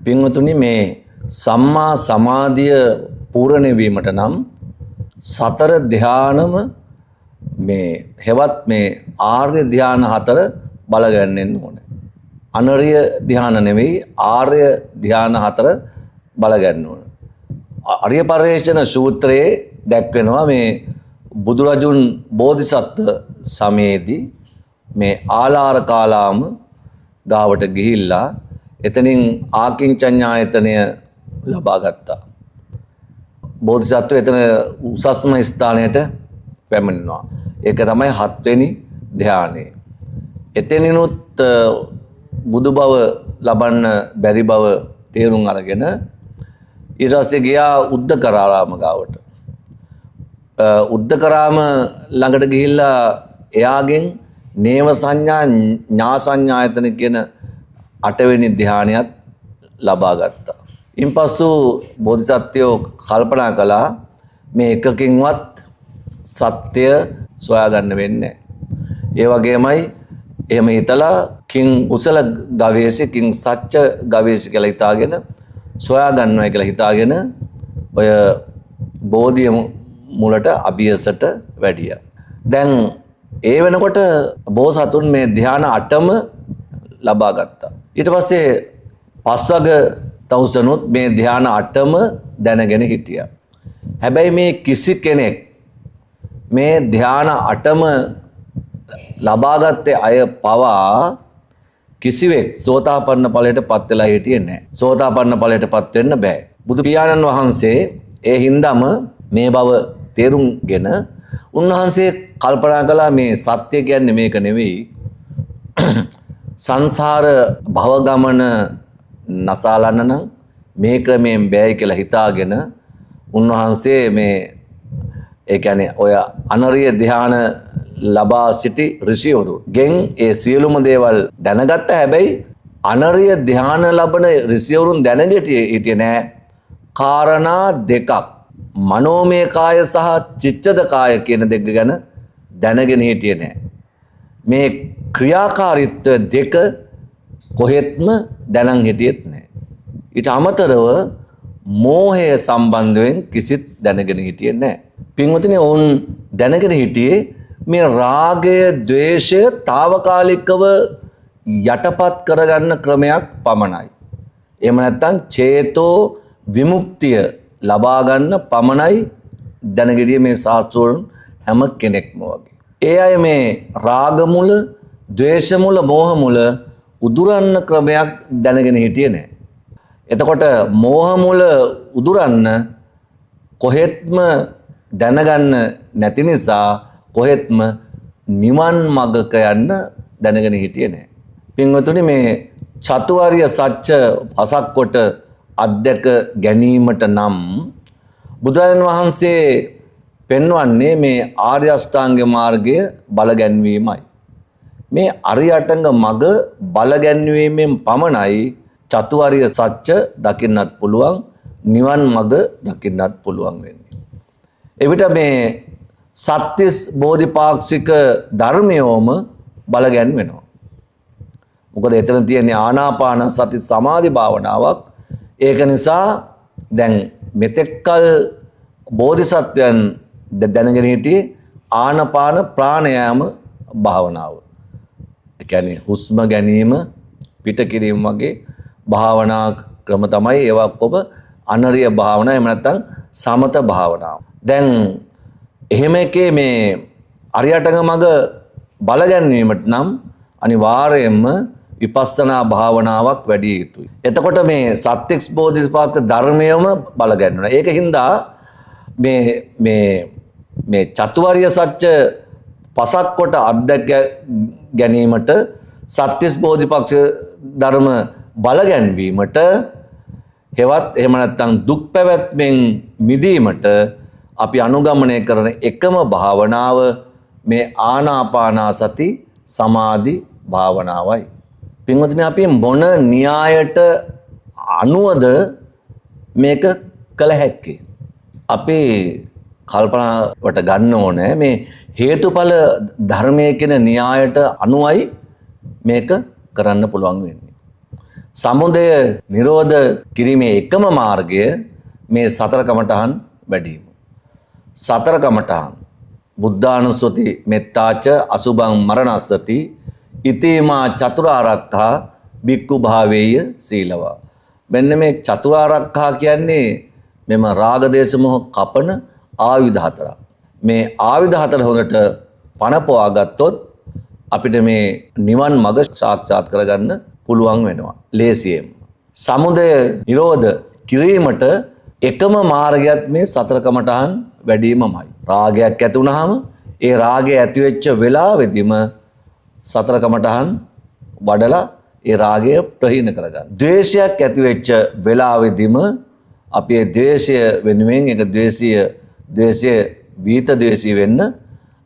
පින්වතුනි මේ සම්මා සමාධිය පූර්ණ වීමට නම් සතර ධානම මේ හෙවත් මේ ආර්ය ධාන හතර බල ගන්නෙන්න ඕනේ. අනර්ය ධාන නෙවෙයි ආර්ය ධාන හතර බල ගන්න ඕනේ. ආර්ය පරිශ්‍රණ සූත්‍රයේ දැක්වෙනවා මේ බුදුරජුන් බෝධිසත්ව සමයේදී මේ ආලාර කාලාම ගාවට ගිහිල්ලා එතනින් ආකින්චඤ්ඤායතනය ලබා ගත්තා. බෝධිසත්ව එතන උසස්ම ස්ථානයට පැමිණෙනවා. ඒක තමයි 7 වෙනි ධානය. එතනිනුත් බුදු බව ලබන්න බැරි බව තේරුම් අරගෙන ඊට පස්සේ ගියා උද්දකරාම ගාවට. උද්දකරාම ළඟට ගිහිල්ලා එයාගෙන් නේව සංඥා ඥා සංඥායතන කියන 8 වෙනි ධානයත් ලබා ගත්තා. ඉන්පසු බෝධිසත්වයෝ කල්පනා කළා මේ එකකින්වත් සත්‍ය සොයාගන්න වෙන්නේ නැහැ. ඒ වගේමයි එහෙම හිතලා කිං කුසල ගවේෂි කිං සච්ච ගවේෂි කියලා හිතාගෙන සොයා ගන්නවා කියලා හිතාගෙන ඔය බෝධිය මුලට අභියසට වැඩියා. දැන් ඒ වෙනකොට බෝසතුන් මේ ධ්‍යාන 8ම ලබා ගත්තා. ඊට පස්සේ පස්වග තවුසනුත් මේ ධ්‍යාන 8ම දැනගෙන හිටියා. හැබැයි මේ කිසි කෙනෙක් මේ ධ්‍යාන 8ම ලබාගත්තේ අය පවා කිසිවෙක් සෝතාපන්න ඵලයට පත් වෙලා හිටියේ නැහැ. සෝතාපන්න ඵලයට පත් වෙන්න බෑ. බුදු පියාණන් වහන්සේ ඒ හින්දාම මේ බව තේරුම්ගෙන උන්වහන්සේ කල්පනා කළා මේ සත්‍ය කියන්නේ මේක නෙවෙයි. සංසාර භව ගමන නසාලන්න නම් මේ ක්‍රමයෙන් බෑයි කියලා හිතාගෙන උන්වහන්සේ මේ ඒ කියන්නේ ඔය අනර්ය ධ්‍යාන ලබා සිටි ඍෂිවරු ගෙන් ඒ සියලුම දේවල් දැනගත්ත. හැබැයි අනර්ය ධ්‍යාන ලබන ඍෂිවරුන් දැනගෙන හිටියේ නෑ කාරණා දෙකක්. මනෝමය කාය සහ චිත්තද කාය කියන දෙක ගැන දැනගෙන හිටියේ නෑ. මේ ක්‍රියාකාරීත්ව දෙක කොහෙත්ම දැනන් හිටියෙත් නෑ. ඊට අමතරව මෝහය සම්බන්ධයෙන් කිසිත් දැනගෙන හිටියේ නෑ. පින්වතුනි ඔවුන් දැනගෙන හිටියේ මේ රාගය ද්වේෂය తాවකාලිකව යටපත් කරගන්න ක්‍රමයක් පමණයි. එහෙම නැත්නම් චේතෝ විමුක්තිය ලබා ගන්න පමණයි දැනගිරිය මේ ශාස්ත්‍රවල හැම කෙනෙක්ම වගේ. ඒ අය මේ රාග මුල, ද්වේෂ මුල, මෝහ මුල උදුරන්න ක්‍රමයක් දැනගෙන හිටියේ නැහැ. එතකොට මෝහ මුල උදුරන්න කොහෙත්ම දැනගන්න නැති නිසා කොහෙත්ම නිවන් මගක යන්න දැනගෙන හිටියේ නැහැ. පින්වතුනි මේ චතුරාර්ය සත්‍ය පසක් කොට අධ්‍යක් ගැනීමට නම් බුදුරජාණන් වහන්සේ පෙන්වන්නේ මේ ආර්ය අෂ්ටාංග මාර්ගය බල ගැන්වීමයි. මේ අරියටඟ මග බල ගැන්වීමෙන් පමණයි චතුරාර්ය සත්‍ය දකින්නත් පුළුවන්, නිවන් මග දකින්නත් පුළුවන් වෙන්නේ. එවිට මේ සත්‍තිස් බෝධිපාක්ෂික ධර්මයෝම බල ගැන්වෙනවා. මොකද එතන තියෙන්නේ ආනාපාන සති සමාධි භාවනාවක්. ඒක නිසා දැන් මෙතෙක්කල් බෝධිසත්වයන් දැනගෙන හිටියේ ආනාපාන ප්‍රාණයාම භාවනාව. ඒ කියන්නේ හුස්ම ගැනීම පිට කිරීම වගේ භාවනා ක්‍රම තමයි ඒවා ඔක්කොම අනර්ය භාවනා එහෙම නැත්නම් සමත භාවනාව. දැන් එහෙම එකේ මේ අරියටඟ මග බල ගැන්වීමට නම් අනිවාර්යයෙන්ම විපස්සනා භාවනාවක් වැඩි යුතුයි. එතකොට මේ සත්‍තිස් බෝධිපාක්ෂ ධර්මයම බල ගැන්වෙනවා. ඒක හින්දා මේ චතුරාර්ය සත්‍ය පසක් කොට අධ්‍යක් ගැනීමට සත්‍තිස් බෝධිපාක්ෂ ධර්ම බල ගැන්වීමට හෙවත් එහෙම නැත්නම් දුක් පැවැත්මෙන් මිදීමට අපි අනුගමනය කරන එකම භාවනාව මේ ආනාපානසති සමාධි භාවනාවයි. පින්වතුනි අපි මොන න්‍යායට අනුවද මේක කළ හැක්කේ? අපි කල්පනාවට ගන්න ඕනේ මේ හේතුඵල ධර්මයේ කියන න්‍යායට අනුවයි මේක කරන්න පුළුවන් වෙන්නේ. සමුදය නිරෝධ කිරීමේ එකම මාර්ගය මේ සතර කමඨහන් වැඩිම. සතර කමඨහන් බුද්ධානුස්සති මෙත්තාච අසුභං මරණස්සති ඉතේමා චතුරාර්යක්ඛා බික්ඛු භාවේය සීලවා. මෙන්න මේ චතුරාර්යක්ඛා කියන්නේ මෙම රාග දේශ මොහ කපන ආයුධ හතරක්. මේ ආයුධ හතර හොඳට පනපවා ගත්තොත් අපිට මේ නිවන් මඟ සාක්ෂාත් කරගන්න පුළුවන් වෙනවා ලේසියෙන්. සමුදය නිරෝධ කිරීමට එකම මාර්ගයත් මේ සතර කමඨහන් වැඩිමමයි. රාගයක් ඇති වුනහම ඒ රාගය ඇති වෙච්ච වෙලාවෙදිම සතර කමඨහන් වඩලා ඒ රාගය ප්‍රහීන කරගන්න. ද්වේෂයක් ඇති වෙච්ච වෙලාවෙදිම අපි ඒ ද්වේෂය වෙනුවෙන් ඒක ද්වේෂය වීත ද්වේෂී වෙන්න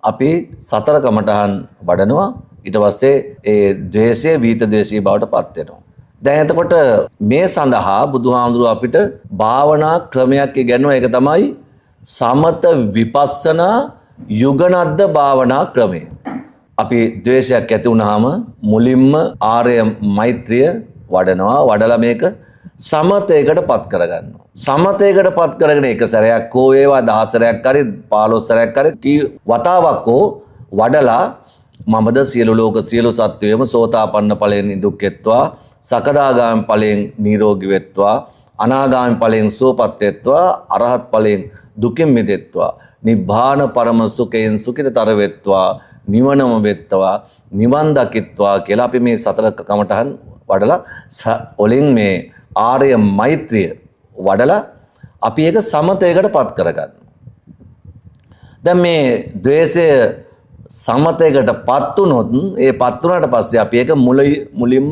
අපි සතර කමඨහන් වඩනවා. ඊට පස්සේ ඒ ද්වේෂය වීත ද්වේෂී බවට පත් වෙනවා. දැන් එතකොට මේ සඳහා බුදුහාමුදුරුවෝ අපිට භාවනා ක්‍රමයක් ඉගෙනුවා. ඒක තමයි සමත විපස්සනා යුගනද්ද භාවනා ක්‍රමය. අපි ද්වේෂයක් ඇති වුනහම මුලින්ම ආර්ය මෛත්‍රිය වඩනවා. වඩලා මේක සමතයකට පත් කරගන්නවා. සමතයකට පත් කරගෙන එක සැරයක් හෝ වේවා 10 සැරයක් හරි 15 සැරයක් හරි කී වතාවක් හෝ වඩලා මමද සියලු ලෝක සියලු සත්වයම සෝතාපන්න ඵලයෙන් නිදුක්කෙත්වා සකදාගාමී ඵලයෙන් නිරෝගී වෙත්වා අනාගාමී ඵලයෙන් සුවපත් වෙත්වා අරහත් ඵලයෙන් දුකින් මිදෙත්වා නිබ්බාන පරම සුඛයෙන් සුඛිතතර වෙත්වා නිවනම වෙත්වා නිවන් දකිත්වා කියලා අපි මේ සතර කමඨහන් වඩලා වලින් මේ ආර්ය මෛත්‍රිය වඩලා අපි ඒක සමතයකට පත් කරගන්නවා. දැන් මේ ද්වේෂය සමතයකට පත් වුණොත් ඒ පත් වුණාට පස්සේ අපි ඒක මුලින්ම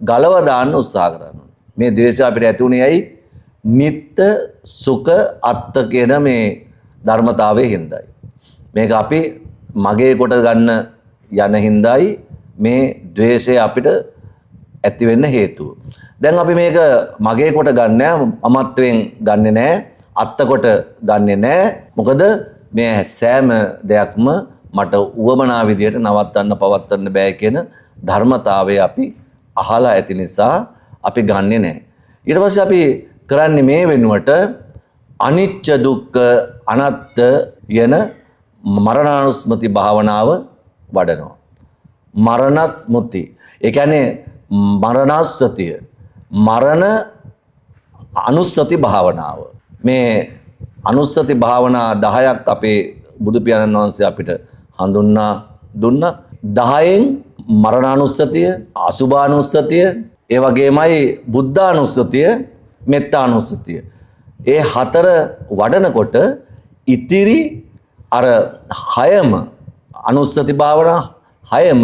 ගලව දාන්න උත්සාහ කරනවා. මේ ද්වේෂය අපිට ඇති උනේ ඇයි? නිත්‍ය සුඛ අත්ත කියන මේ ධර්මතාවයේ හින්දායි. මේක අපි මගේ කොට ගන්න යන හින්දායි මේ ද්වේෂය අපිට ඇති වෙන්න හේතුව. දැන් අපි මේක මගේ කොට ගන්න අමත්වෙන් ගන්නෙ නෑ, අත්ත කොට ගන්නෙ නෑ. මොකද මේ සෑම දෙයක්ම මට උවමනා විදියට නවත්තන්න පවත්වන්න බෑ කියන ධර්මතාවය අපි අහලා ඇති නිසා අපි ගන්නෙ නෑ. ඊට පස්සේ අපි කරන්නේ මේ වෙනුවට අනිච්ච දුක්ඛ අනාත්ත යන මරණානුස්මති භාවනාව වඩනවා. මරණස්මෘති. ඒ කියන්නේ මරණස්සතිය. මරණ අනුස්සති භාවනාව. මේ අනුස්සති භාවනා 10ක් අපේ බුදු පියාණන් වහන්සේ අපිට හඳුන්වා දුන්නා. 10න් මරණානුස්සතිය, අසුභානුස්සතිය, ඒ වගේමයි බුද්ධානුස්සතිය, මෙත්තානුස්සතිය. ඒ 4 වඩනකොට ඉතිරි අර 6ම අනුස්සති භාවනා 6ම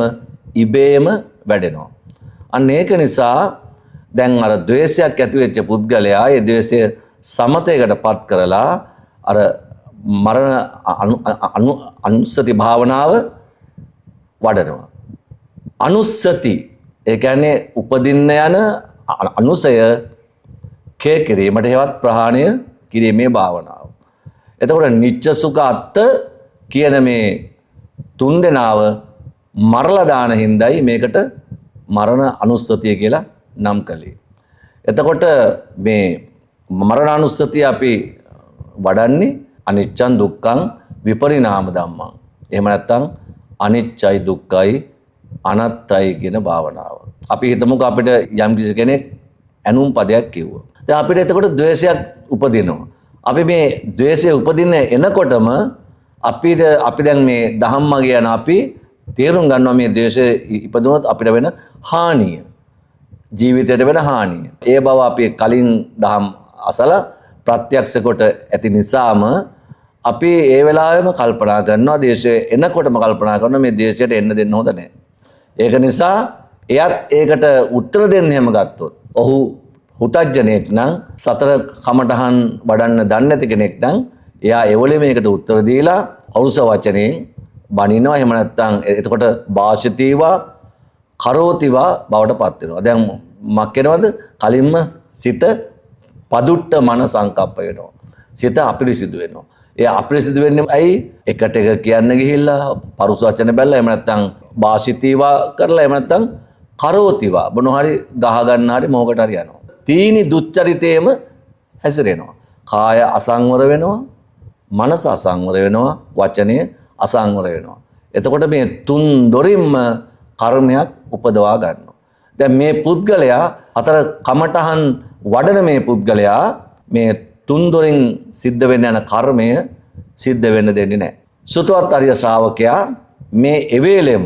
ඉබේම වැඩෙනවා. අන්න ඒක නිසා දැන් අර ද්වේෂයක් ඇති වෙච්ච පුද්ගලයා ඒ ද්වේෂය සමතයකට පත් කරලා අර මරණ අනුස්සති භාවනාව වඩනවා. අනුස්සති ඒ කියන්නේ උපදින්න යන අනුසය කේ කිරීමට හේවත් ප්‍රහාණය කිරීමේ භාවනාව. එතකොට නිච්ච සුඛ අත්ත කියන මේ තුන් දෙනාව මරලා දාන හින්දායි මේකට මරණ අනුස්සතිය කියලා නම් කළේ. එතකොට මේ මරණානුස්සතිය අපි වඩන්නේ අනිච්චං දුක්ඛං විපරිණාම ධම්මං. එහෙම නැත්නම් අනිච්චයි දුක්ඛයි අනාත්තයි කියන භාවනාව. අපි හිතමුකෝ අපිට යම් කිසි කෙනෙක් ඇනුම් පදයක් කිව්වා. දැන් අපිට එතකොට ද්වේෂයක් උපදිනවා. අපි මේ ද්වේෂය උපදින එනකොටම අපි දැන් මේ ධම්මග යන අපි තේරුම් ගන්නවා මේ ද්වේෂය ඉපදුනොත් අපිට වෙන හානිය. ජීවිතයට වෙන හානිය. ඒ බව අපි කලින් දහම් අසලා ප්‍රත්‍යක්ෂ කොට ඇති නිසාම අපි ඒ වෙලාවෙම කල්පනා කරනවා ද්වේෂය එනකොටම කල්පනා කරනවා මේ ද්වේෂයට එන්න දෙන්න හොඳ නැහැ. ඒක නිසා එයත් ඒකට උත්තර දෙන්න හැම ගත්තොත් ඔහු හුතජ්ජනෙක් නම් සතර කමඨහන් වඩන්න දන්නේ නැති කෙනෙක් නම් එයා එවලේ මේකට උත්තර දීලා අවුස වචනෙන් බනිනවා. එහෙම නැත්නම් එතකොට භාෂිතීවා කරෝතිවා බවට පත් වෙනවා. දැන් මක් වෙනවද? කලින්ම සිත පදුට්ට මන සංකප්ප වෙනවා. සිත අපිරිසිදු වෙනවා. ඒ අපිරිසිදු වෙන්නේ ඇයි? එකට එක කියන්න ගිහිල්ලා පරුස වචන බැලලා එහෙම නැත්නම් භාෂිතීවා කරලා එහෙම නැත්නම් කරෝතිවා මොන හරි ගහ ගන්න හරි මොකට හරි යනවා. තීනි දුච්චරිතේම හැසිරෙනවා. කාය අසංවර වෙනවා, මනස අසංවර වෙනවා, වචනය අසංවර වෙනවා. එතකොට මේ තුන් දොරින්ම කර්මයක් උපදවා ගන්නවා. දැන් මේ පුද්ගලයා අතර කමඨහන් වඩන මේ පුද්ගලයා මේ තුන් දොරින් සිද්ධ වෙන්න යන කර්මය සිද්ධ වෙන්න දෙන්නේ නැහැ. සුතවත් ආර්ය ශ්‍රාවකයා මේ එවේලෙම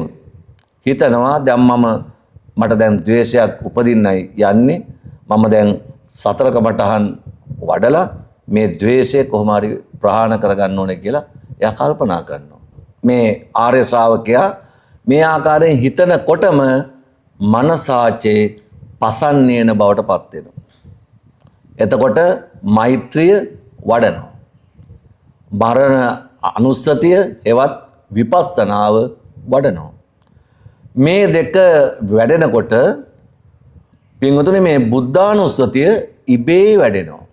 හිතනවා දැන් මට දැන් ද්වේෂයක් උපදින්නයි යන්නේ. මම දැන් සතර කමඨහන් වඩලා මේ ද්වේෂය කොහොම හරි ප්‍රහාණ කරගන්න ඕනේ කියලා එයා කල්පනා කරනවා. මේ ආර්ය ශ්‍රාවකයා මේ ආකාරයෙන් හිතනකොටම මනසාචේ පසන්නේන බවට පත් වෙනවා. එතකොට මෛත්‍රිය වඩනවා. මරණ අනුස්සතිය එවත් විපස්සනාව වඩනවා. මේ දෙක වැඩෙනකොට පින්වතුනි මේ බුද්ධානුස්සතිය ඉබේ වැඩෙනවා.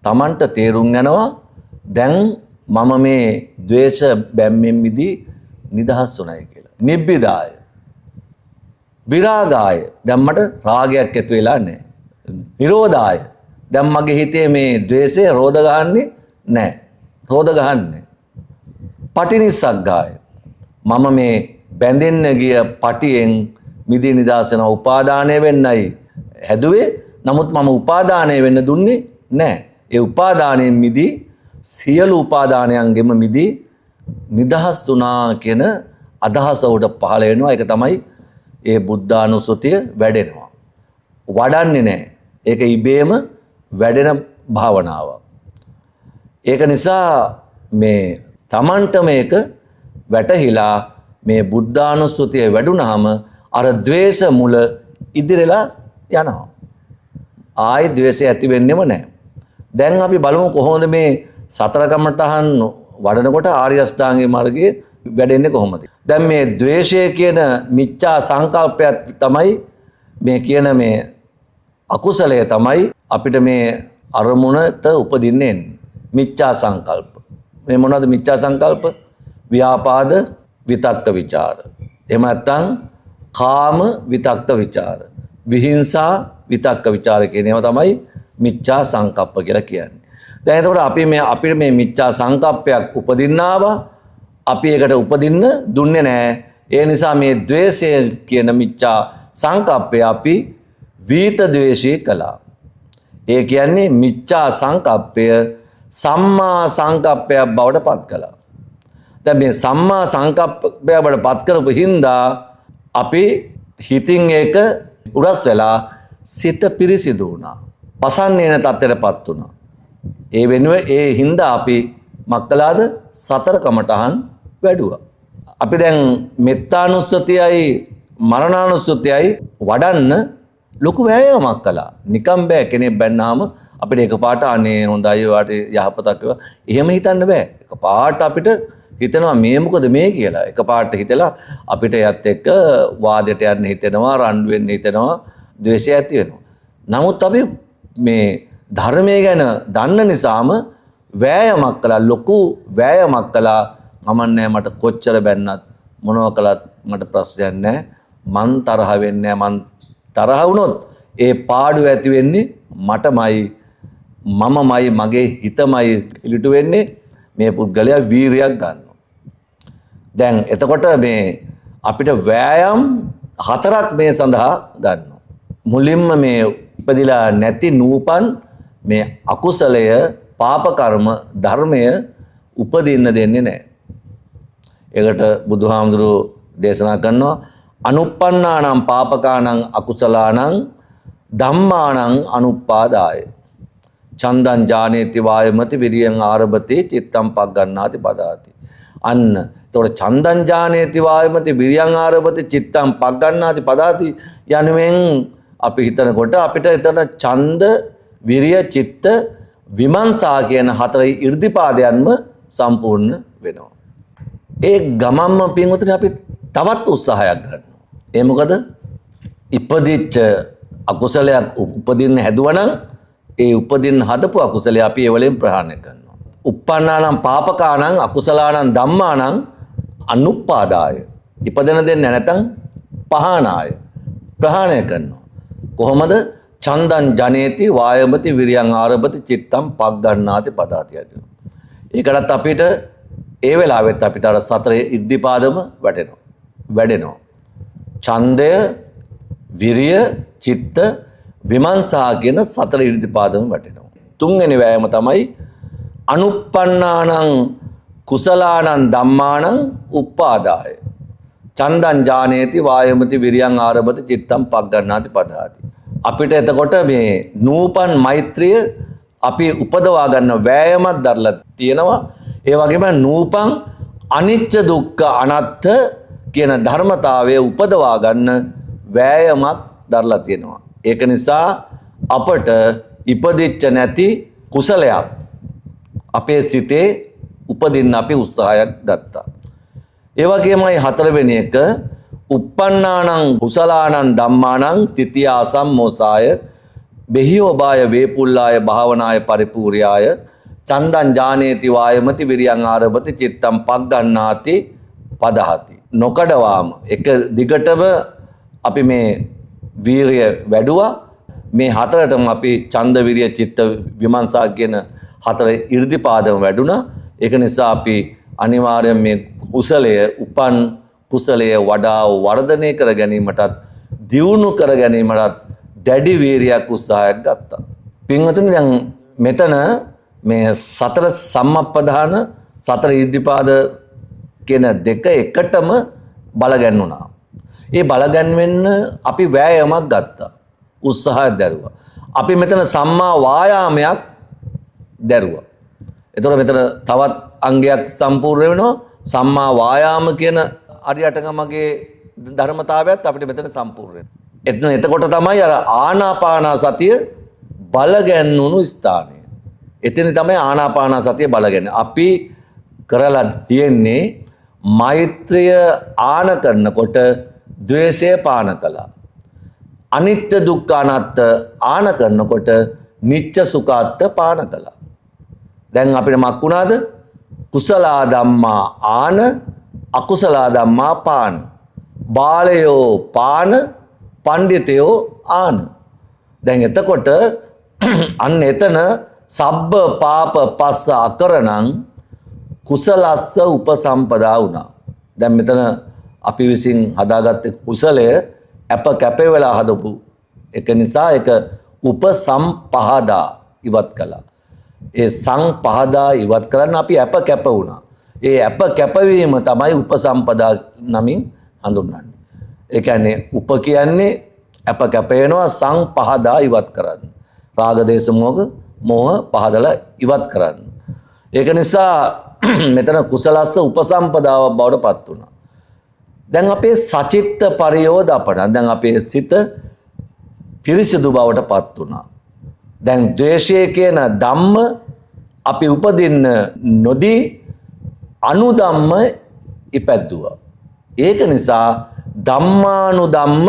Tamanට තේරුම් යනවා දැන් මම මේ ද්වේෂ බැම්මෙන් මිදී නිදහස් වුණයි කියලා. නිබ්බිදාය. විරාගාය. දැන් මට රාගයක් ඇති වෙලා නැහැ. නිරෝධාය. දැන් මගේ හිතේ මේ ද්වේෂය රෝධ ගහන්නේ නැහැ. රෝධ ගහන්නේ. පටිනිස්සග්ගාය. මම මේ බැඳෙන්න ගිය පටියෙන් මිදී නිදහස් වෙනවා. උපාදානය වෙන්නයි හැදුවේ. නමුත් මම උපාදානය වෙන්න දුන්නේ නැහැ. ඒ උපාදානයෙන් මිදී සියලු උපාදානයන්ගෙම මිදී නිදහස් වුණා කියන අදහස උඩ පහළ වෙනවා. ඒක තමයි ඒ බුද්ධානුස්සතිය වැඩෙනවා. වඩන්නේ නැහැ. ඒක ඉබේම වැඩෙන භාවනාවක්. ඒක නිසා මේ Tamanට මේක වැටහිලා මේ බුද්ධානුස්සතිය වැඩුණාම අර ද්වේෂ මුල ඉදිරියලා යනවා. ආයි ද්වේෂය ඇති වෙන්නෙම නැහැ. දැන් අපි බලමු කොහොමද මේ සතර කමඨහන් වඩනකොට ආර්ය අෂ්ටාංගික මාර්ගයේ වැඩෙන්නේ කොහොමද? දැන් මේ ද්වේෂය කියන මිච්ඡා සංකල්පයත් තමයි මේ කියන මේ අකුසලය තමයි අපිට මේ අරමුණට උපදින්නේ. මිච්ඡා සංකල්ප. මේ මොනවද මිච්ඡා සංකල්ප? ව්‍යාපාද විතක්ක ਵਿਚාර. එහෙම නැත්නම් කාම විතක්ක ਵਿਚාර. විහිංසා විතක්ක ਵਿਚාර කියන ඒවා තමයි මිච්ඡා සංකප්ප කියලා කියන්නේ. දැන් එතකොට අපිට මේ මිච්ඡා සංකප්පයක් උපදින්නාවා අපි ඒකට උපදින්න දුන්නේ නැහැ. ඒ නිසා මේ ද්වේෂය කියන මිච්ඡා සංකප්පය අපි වීත ද්වේෂී කළා. ඒ කියන්නේ මිච්ඡා සංකප්පය සම්මා සංකප්පයක් බවට පත් කළා. දැන් මේ සම්මා සංකප්පයක් බවට පත් කරපු හින්දා අපි හිතින් ඒක උරස් වෙලා සිත පිරිසිදු වුණා. පසන්නේන තත්ත්වයටපත් වුණා. ඒ වෙනුවේ ඒ හින්දා අපි මක්කලාද සතර කමඨහන් වැඩුවා. අපි දැන් මෙත්තානුස්සතියයි මරණානුස්සතියයි වඩන්න ලොකු වෑයමක් කළා. නිකම් බෑ කෙනෙක් බැන්නාම අපිට එකපාරට අනේ හොඳයි ඔයාට යහපතක් වේවා. එහෙම හිතන්න බෑ. එකපාරට අපිට හිතනවා මේ මොකද මේ කියලා. එකපාරට හිතලා අපිට යත් එක්ක වාදයට යන්න හිතෙනවා, රණ්ඩු වෙන්න හිතෙනවා, ද්වේෂය ඇති වෙනවා. නමුත් අපි මේ ධර්මය ගැන දන්න නිසාම වෑයමක් කළා, ලොකු වෑයමක් කළා. මමන්නේ මට කොච්චර බැන්නත් මොනව කළත් මට ප්‍රශ්නයක් නැහැ. මං තරහ වෙන්නේ නැහැ. මං තරහ වුණොත් ඒ පාඩුව ඇති වෙන්නේ මටමයි, මමමයි, මගේ හිතමයි ඉලිටු වෙන්නේ. මේ පුද්ගලයා වීරියක් ගන්නවා. දැන් එතකොට මේ අපිට වෑයම් 4ක් මේ සඳහා ගන්නවා. මුලින්ම මේ ඉපදිලා නැති නූපන් මේ අකුසලය, පාප කර්ම, ධර්මය උපදින්න දෙන්නේ නැහැ. ඒකට බුදුහාමුදුරුවෝ දේශනා කරනවා අනුප්පන්නානම් පාපකානම් අකුසලානම් ධම්මානම් අනුප්පාදාය චන්දං ජානේති වායමති විරියං ආරභති චිත්තං පග්ගණ්ණාති පදාති. අන්න එතකොට චන්දං ජානේති වායමති විරියං ආරභති චිත්තං පග්ගණ්ණාති පදාති යනුවෙන් අපි හිතනකොට අපිට එතන ඡන්ද, විරිය, චිත්ත, විමර්ශා කියන 4 ඉර්ධිපාදයන්ම සම්පූර්ණ වෙනවා. ඒ ගමම්ම පින්වතුනි අපි තවත් උත්සාහයක් ගන්නවා. ඒ මොකද? ඉපදිච්ච අකුසලයක් උපදින්න හැදුවනම් ඒ උපදින්න හදපු අකුසලය අපි ඒ වලින් ප්‍රහාණය කරනවා. uppannānaṁ pāpakānaṁ akusalaanaṁ dhammānaṁ anuppādāය. ඉපදෙන දෙන්නේ නැතනම් පහානාය. ප්‍රහාණය කරනවා. කොහොමද? චන්දං ජනේති වායමති විරියං ආරභති චිත්තං පග්ගණ්ණාති පදාති යදිනවා. ඒකටත් අපිට ඒ වෙලාවෙත් අපිට අර සතර ඉද්ධිපාදම වැඩෙනවා. ඡන්දය, විරිය, චිත්ත, විමර්ශා කියන සතර ඉද්ධිපාදම වැඩෙනවා. තුන්වෙනි වෑයම තමයි අනුප්පන්නානං කුසලානං ධම්මානං උප්පාදාය. චන්දං ජානේති වායමති විරියං ආරභති චිත්තං පග්ගණ්ණාති පදාති. අපිට එතකොට මේ නූපන් මෛත්‍රිය අපි උපදවා ගන්න වෑයමක් දරලා තියෙනවා. ඒ වගේම නූපන් අනිච්ච දුක්ඛ අනාත්ත කියන ධර්මතාවය උපදවා ගන්න වෑයමක් දරලා තියෙනවා. ඒක නිසා අපට ඉපදිච්ච නැති කුසලයක් අපේ සිතේ උපදින්න අපි උත්සාහයක් ගත්තා. ඒ වගේමයි හතරවෙනි එක uppannānaṁ කුසලානං ධම්මානං තිතියා සම්මෝසාය බෙහියෝබාය වේපුල්ලාය භාවනාය පරිපූර්යාය චන්දං ජානේති වායමති විරියං ආරභති චිත්තං පග්ගණ්ණාති පදහති. නොකඩවාම එක දිගටම අපි මේ වීරිය වැඩුවා. මේ හතරටම අපි ඡන්ද විරිය චිත්ත විමර්ශා කියන හතර 이르දිපාදම වැඩුණා. ඒක නිසා අපි අනිවාර්යෙන් මේ කුසලය උපන් කුසලය වඩා වර්ධනය කර ගැනීමටත් දියුණු කර ගැනීමටත් දැඩි වීරියක් උත්සාහයක් ගත්තා. පින්වතුනි දැන් මෙතන මේ සතර සම්මප්පදාන සතර ඉද්ධිපාද කියන දෙක එකටම බලගන්නුණා. ඒ බලගන්වෙන්න අපි වෑයමක් ගත්තා. උත්සාහයක් දැරුවා. අපි මෙතන සම්මා වායාමයක් දැරුවා. එතකොට මෙතන තවත් අංගයක් සම්පූර්ණ වෙනවා. සම්මා වායාම කියන අරියටගමගේ ධර්මතාවයත් අපිට මෙතන සම්පූර්ණ වෙනවා. එතකොට තමයි අර ආනාපාන සතිය බලගැන්වුණු ස්ථානය. එතන තමයි ආනාපාන සතිය බලගන්නේ. අපි කරලා තියෙන්නේ මෛත්‍රිය ආන කරනකොට ද්වේෂය පාන කළා. අනිත්‍ය දුක්ඛ අනාත්ත ආන කරනකොට නිච්ච සුඛාත්ත පාන කළා. දැන් අපිට මක් වුණාද? කුසලා ධම්මා ආන අකුසලා ධම්මා පාන. බාලයෝ පාන පණ්ඩිතයෝ ආන. දැන් එතකොට අන්න එතන සබ්බ පාප පස්ස අකරණං කුසලස්ස උපසම්පදා වුණා. දැන් මෙතන අපි විසින් හදාගත්ත කුසලය අප කැප වෙලා හදපු එක නිසා ඒක උපසම්පහදා ඉවත් කළා. ඒ සංපහදා ඉවත් කරන්න අපි අප කැප වුණා. ඒ අප කැපවීම තමයි උපසම්පදා නමින් හඳුන්වන්නේ. ඒ කියන්නේ උප කියන්නේ අප කැප වෙනවා සංපහදා ඉවත් කරන්න. රාග දේශ මොහ පහදලා ඉවත් කරන්න. ඒක නිසා මෙතන කුසලස්ස උපසම්පදාව බවට පත් වුණා. දැන් අපේ සචිත්ත පරියෝදපණ දැන් අපේ සිත පිරිසිදු බවට පත් වුණා. දැන් ද්වේෂය කියන ධම්ම අපි උපදින්න නොදී අනුධම්ම ඉපැද්දුවා. ඒක නිසා ධම්මානුධම්ම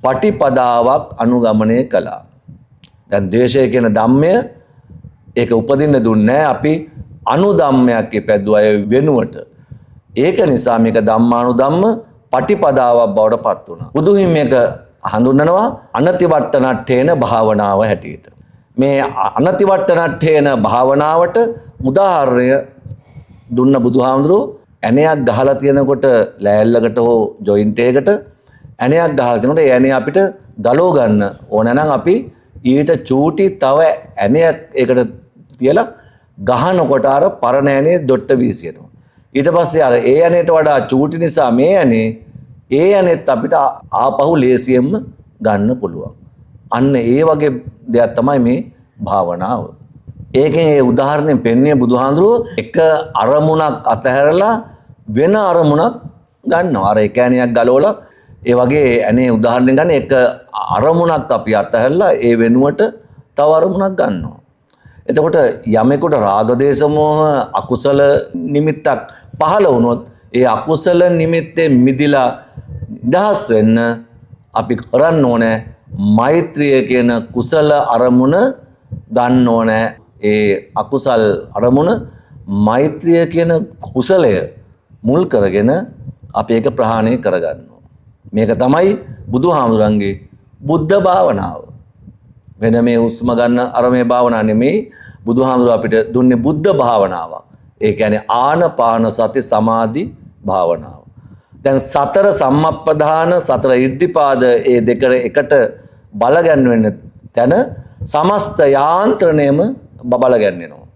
පටිපදාවක් අනුගමනය කළා. දැන් ද්වේෂය කියන ධම්මය ඒක උපදින්න දුන්නේ අපි අනුධම්මයක් ඉපැද්දුවා ඒ වෙනුවට. ඒක නිසා මේක ධම්මානුධම්ම පටිපදාවක් බවට පත් වුණා. බුදුහිමි මේක හඳුන්වනවා අනතිවට්ටනට්ඨේන භාවනාව හැටියට. මේ අනතිවට්ටනට්ඨේන භාවනාවට උදාහරණය දුන්න බුදුහාමුදුරුවෝ ඇණයක් ගහලා තියෙනකොට ලෑල්ලකට හෝ ජොයින්ට් එකකට ඇණයක් ගහලා තිනකොට ඒ ඇණය අපිට ගලව ගන්න ඕන නම් අපි ඊට චූටි තව ඇණයක් ඒකට තියලා ගහනකොට අර පරණ ඇණේ දොට්ට වීසියනවා. ඊට පස්සේ අර ඒ ඇණයට වඩා චූටි නිසා මේ ඇණේ ඒ ඇණෙත් අපිට ආපහු ලේසියෙන්ම ගන්න පුළුවන්. අන්න ඒ වගේ දෙයක් තමයි මේ භාවනාව. ඒකෙන් ඒ උදාහරණයෙන් පෙන්වන්නේ බුදුහාඳුරෝ එක අරමුණක් අතහැරලා වෙන අරමුණක් ගන්නවා. අර එක ඇණයක් ගලවලා ඒ වගේ ඇණේ උදාහරණයක් ගන්න එක අරමුණක් අපි අතහැරලා ඒ වෙනුවට තව අරමුණක් ගන්නවා. එතකොට යමෙකුට රාග දේශ මොහ අකුසල නිමිත්තක් පහළ වුණොත් ඒ අකුසල නිමිත්තෙන් මිදිලා නිදහස් වෙන්න අපි කරන්න ඕනේ මෛත්‍රිය කියන කුසල අරමුණ ගන්න ඕනේ. ඒ අකුසල් අරමුණ මෛත්‍රිය කියන කුසලය මුල් කරගෙන අපි ඒක ප්‍රහාණය කරගන්නවා. මේක තමයි බුදුහාමුදුරන්ගේ බුද්ධ භාවනාව. වෙන මේ හුස්ම ගන්න අර මේ භාවනාව නෙමෙයි බුදුහාමුදුර අපිට දුන්නේ බුද්ධ භාවනාවක්. ඒ කියන්නේ ආනපාන සති සමාධි භාවනාව. දැන් සතර සම්මප්පදාන සතර ඉද්ධිපාද ඒ දෙක එකට බල ගැන්වෙන තැන සමස්ත යාන්ත්‍රණයම බබල ගැන්වෙනවා.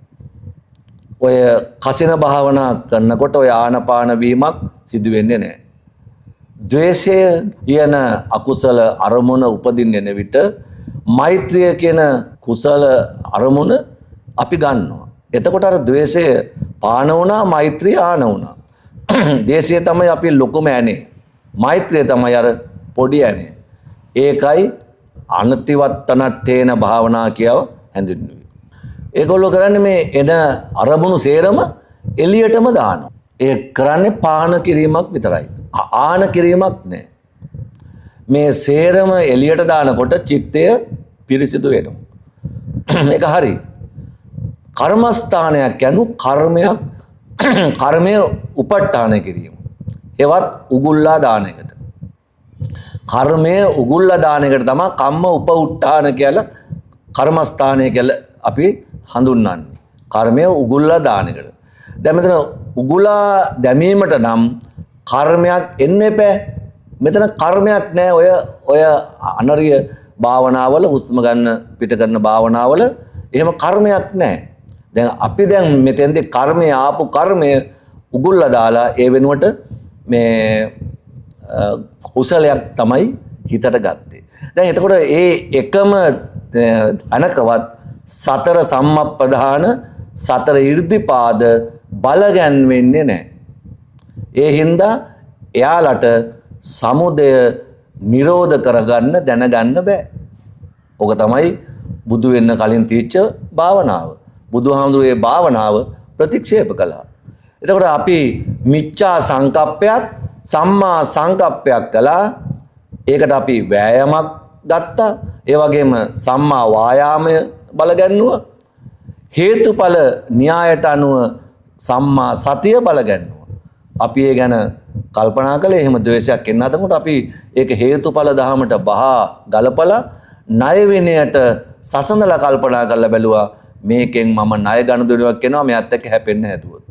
ඔය කසින භාවනා කරනකොට ඔය ආනපාන වීමක් සිදු වෙන්නේ නැහැ. ද්වේෂය කියන අකුසල අරමුණ උපදින්න එන විට මෛත්‍රිය කියන කුසල අරමුණ අපි ගන්නවා. එතකොට අර ද්වේෂය පාන වුණා මෛත්‍රිය ආන වුණා. දේශය තමයි අපි ලොකුම ඇනේ. මෛත්‍රිය තමයි අර පොඩි ඇනේ. ඒකයි අනතිවත්තනට්ඨේන භාවනා කියව හැඳින්වුවේ. ඒගොල්ලෝ කරන්නේ මේ එන අරමුණු සේරම එළියටම දානවා. ඒ කරන්නේ පාන කිරීමක් විතරයි. ආන කිරීමක් නෑ. මේ සේරම එළියට දානකොට චිත්තය පිරිසිදු වෙනවා. ඒක හරි. කර්මස්ථානයක් යනු කර්මයක් කර්මය උපට්ඨාන කිරීම. ඒවත් උගුල්ලා දාන එකට. කර්මය උගුල්ලා දාන එකට තමයි කම්ම උපඋට්ඨාන කියලා කර්මස්ථානය කියලා අපි හඳුන්වන්නේ. කර්මය උගුල්ලා දාන එකට. දැන් මෙතන උගුලා දැමීමට නම් කර්මයක් එන්න එපා. මෙතන කර්මයක් නැහැ. ඔය අනරිය භාවනාවල හුස්ම ගන්න පිට කරන භාවනාවල එහෙම කර්මයක් නැහැ. දැන් අපි දැන් මෙතෙන්දී කර්මය ආපු කර්මය උගුල්ලා දාලා ඒ වෙනුවට මේ කුසලයක් තමයි හිතට ගත්තේ. දැන් එතකොට ඒ එකම අනකවත් සතර සම්මප්පදාන සතර ඉර්ධිපාද බල ගැන්වෙන්නේ නැහැ. ඒ හින්දා එයාලට සමුදය නිරෝධ කරගන්න දැනගන්න බෑ. ඕක තමයි බුදු වෙන්න කලින් තීච්ච භාවනාව. බුදුහාමුදුරුවෝ භාවනාව ප්‍රතික්ෂේප කළා. එතකොට අපි මිච්ඡා සංකප්පයක් සම්මා සංකප්පයක් කළා. ඒකට අපි වෑයමක් ගත්තා. ඒ වගේම සම්මා වායාමය බලගන්නවා. හේතුඵල න්‍යායට අනුව සම්මා සතිය බලගන්නවා. අපි ඒ ගැන කල්පනා කළේ එහෙම ද්වේෂයක් එන්න හදනකොට අපි ඒක හේතුඵල දහමට බහා ගලපලා ණය විනයට සසඳලා කල්පනා කරලා බැලුවා මේකෙන් මම ණය ගනුදෙනුවක් කරනවා මෙයත් එක්ක හැපෙන්න හැදුවොත්.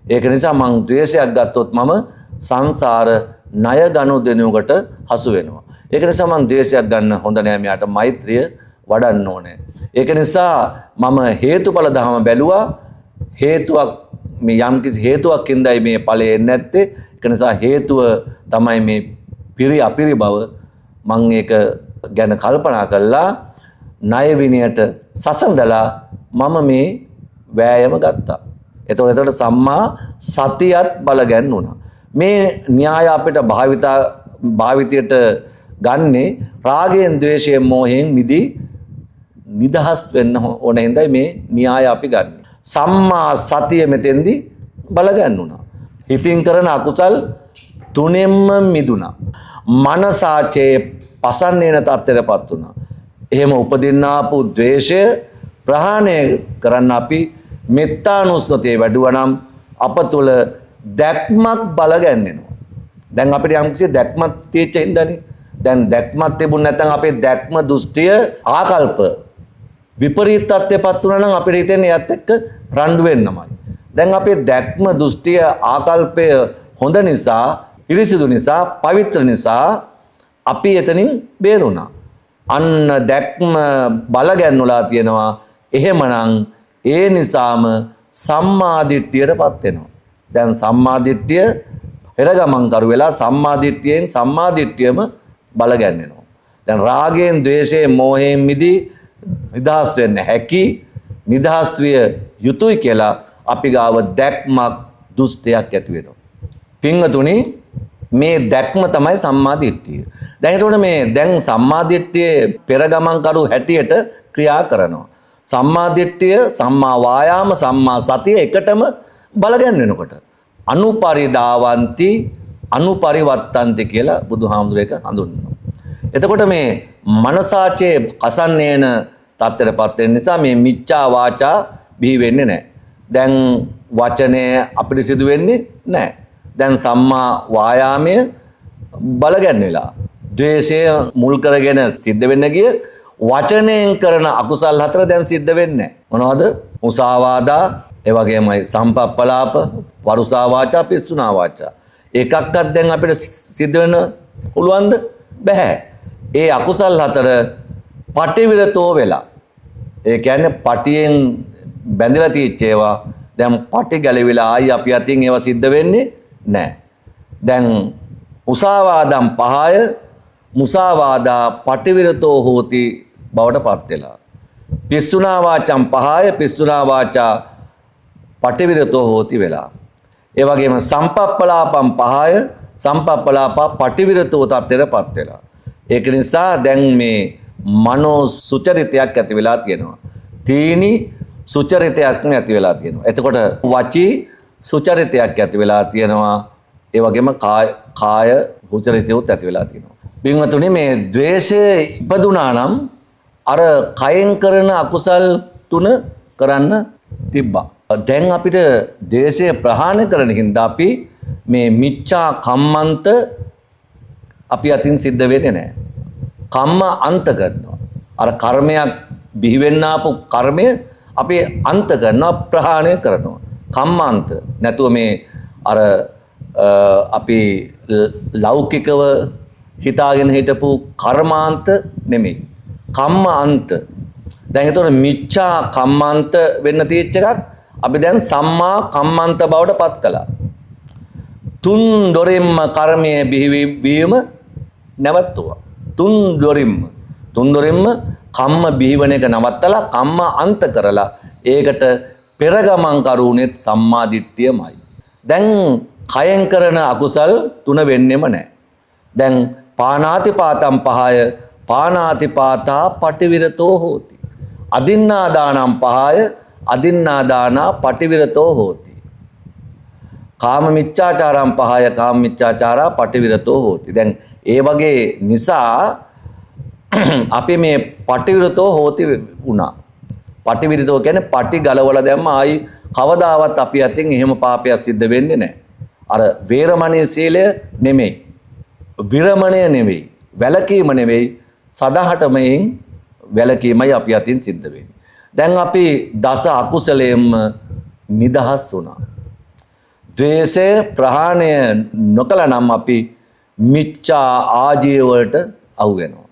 ඒක නිසා මං ද්වේෂයක් ගත්තොත් මම සංසාර ණය ගනුදෙනුවකට හසු වෙනවා. ඒක නිසා මං ද්වේෂයක් ගන්න හොඳ නෑ. මෙයාට මෛත්‍රිය වඩන්න ඕනේ. ඒක නිසා මම හේතුඵල දහම බැලුවා. හේතුවක් මේ යම්කිසි හේතුවක් ඉඳයි මේ ඵලෙ එන්නේ නැත්තේ. ඒක නිසා හේතුව තමයි මේ පිරි අපිරි බව. මං ඒක ගැන කල්පනා කළා. ණය විනයට සසඳලා මම මේ වෑයම ගත්තා. එතකොට සම්මා සතියත් බල ගැන්නුණා. මේ න්‍යාය අපිට භාවිතයට ගන්නේ රාගයෙන් ද්වේෂයෙන් මෝහයෙන් මිදී නිදහස් වෙන්න ඕන හින්දායි මේ න්‍යාය අපි ගන්න. සම්මා සතිය මෙතෙන්දී බල ගැන්නුණා. හිතින් කරන අකුසල් තුනෙන්ම මිදුණා. මනසාචේ පසන්නේන තත්ත්වයටපත් වුණා. එහෙම උපදින්නාපු ද්වේෂය ප්‍රහාණය කරන්න අපි මෙත්තානුස්සතිය වැඩුවා නම් අප තුළ දැක්මක් බල ගැන්වෙනවා. දැන් අපිට යම්කිසි දැක්මක් තියෙච්ච හින්දානේ. දැන් දැක්මක් තිබුණ නැත්නම් අපේ දැක්ම දෘෂ්ටිය ආකල්ප විපරීත තත්ත්වයටපත් වුණා නම් අපිට හිතෙන්නේ එයත් එක්ක රණ්ඩු වෙන්නමයි. දැන් අපේ දැක්ම දෘෂ්ටිය ආකල්පය හොඳ නිසා, පිරිසිදු නිසා, පවිත්‍ර නිසා අපි එතනින් බේරුණා. අන්න දැක්ම බල ගැන්වලා තියෙනවා. එහෙමනම් ඒ නිසාම සම්මාදිට්ඨියටපත් වෙනවා. දැන් සම්මාදිට්ඨිය පෙරගමන් කරු වෙලා සම්මාදිට්ඨියෙන් සම්මාදිට්ඨියම බල ගැන්වෙනවා. දැන් රාගයෙන්, ද්වේෂයෙන්, මෝහයෙන් මිදී නිදහස් වෙන්න හැකි, නිදහස් විය යුතුයි කියලා අපි ගාව දැක්මක් දුෂ්ටයක් ඇති වෙනවා. පින්වතුනි මේ දැක්ම තමයි සම්මාදිට්ඨිය. දැන් ඒතකොට මේ දැන් සම්මාදිට්ඨියේ පෙරගමන් කරු හැටියට ක්‍රියා කරනවා. සම්මාදිට්ඨිය, සම්මා වායාම, සම්මා සතිය එකටම බල ගැන්වෙනකොට අනුපරිදාවಂತಿ අනුපරිවත්තಂತಿ කියලා බුදුහාමුදුරේ එක හඳුන්වනවා. එතකොට මේ මනසාචේ කසන්නේන තත්ත්වයටපත් වෙන නිසා මේ මිච්ඡා වාචා බිහි වෙන්නේ නැහැ. දැන් වචනය අපිරිසිදු වෙන්නේ නැහැ. දැන් සම්මා වායාමය බලගැන්වෙලා. ද්වේෂය මුල් කරගෙන සිද්ධ වෙන්න ගිය වචනයෙන් කරන අකුසල් 4 දැන් සිද්ධ වෙන්නේ මොනවද? මුසාවාදා, ඒ වගේමයි සම්පප්පලාප, වරුසා වාචා, පිස්සුනා වාචා. එකක්වත් දැන් අපිට සිද්ධ වෙන්න පුළුවන්ද? බෑ. ඒ අකුසල් 4 පටිවිරතෝ වෙලා. ඒ කියන්නේ පටියෙන් බැඳලා තියෙච්ච ඒවා දැන් පටි ගැලවිලා ආයි අපි අතින් ඒවා සිද්ධ වෙන්නේ නැහැ. දැන් මුසාවාදම් පහය මුසාවාදා පටිවිරතෝ හෝති බවට පත් වෙලා. පිස්සුනා වාචම් පහය පිස්සුනා වාචා පටිවිරතෝ හෝති වෙලා. ඒ වගේම සම්පප්පලාපම් පහය සම්පප්පලාපා පටිවිරතෝ තත්ත්වයට පත් වෙලා. ඒක නිසා දැන් මේ මනෝ සුචරිතයක් ඇති වෙලා තියෙනවා. තීනි සුචරිතයක් ඇති වෙලා තියෙනවා. එතකොට වචී සුචරිතයක් ඇති වෙලා තියෙනවා. ඒ වගේම කාය සුචරිතයත් ඇති වෙලා තියෙනවා. පින්වතුනි මේ ද්වේෂය ඉපදුනා නම් අර කයෙන් කරන අකුසල් 3 කරන්න තිබ්බා. දැන් අපිට ද්වේෂය ප්‍රහාණය කරන හින්දා අපි මේ මිච්ඡා කම්මන්ත අපි අතින් සිද්ධ වෙන්නේ නැහැ. කම්ම අන්ත කරනවා. අර කර්මයක් බිහි වෙන්න ආපු කර්මය අපි අන්ත කරනවා ප්‍රහාණය කරනවා. කම්මාන්ත නැතුව මේ අර අපි ලෞකිකව හිතාගෙන හිටපු කර්මාන්ත නෙමෙයි. කම්ම අන්ත. දැන් එතකොට මිච්ඡා කම්මාන්ත වෙන්න තියෙච්ච එකක් අපි දැන් සම්මා කම්මාන්ත බවට පත් කළා. තුන් දොරින්ම කර්මයේ බිහිවීම නැවතුවා. තුන් දොරින්ම කම්ම බිහිවන එක නවත්තලා කම්ම අන්ත කරලා ඒකට පෙරගමන් කරුණෙත් සම්මා දිට්ඨියමයි. දැන් කයෙන් කරන අකුසල් 3 වෙන්නෙම නැහැ. දැන් පානාතිපාතම් පහය පානාතිපාතා පටිවිරතෝ හෝති. අදින්නාදානම් පහය අදින්නාදානා පටිවිරතෝ හෝති. කාම මිච්ඡාචාරම් පහය කාම මිච්ඡාචාරා පටිවිරතෝ හෝති. දැන් ඒ වගේ නිසා අපි මේ පටිවිරතෝ හෝති වුණා. පටිවිරතෝ කියන්නේ පටි ගලවලා දැම්ම ආයි කවදාවත් අපි අතින් එහෙම පාපයක් සිද්ධ වෙන්නේ නැහැ. අර වේරමණී සීලය නෙමෙයි. විරමණය නෙවෙයි. වැලකීම නෙවෙයි. සදාහටමයෙන් වැලකීමයි අපි අතින් සිද්ධ වෙන්නේ. දැන් අපි දස අකුසලයෙන්ම නිදහස් වුණා. ද්වේෂය ප්‍රහාණය නොකළ නම් අපි මිච්ඡා ආජීව වලට අහු වෙනවා.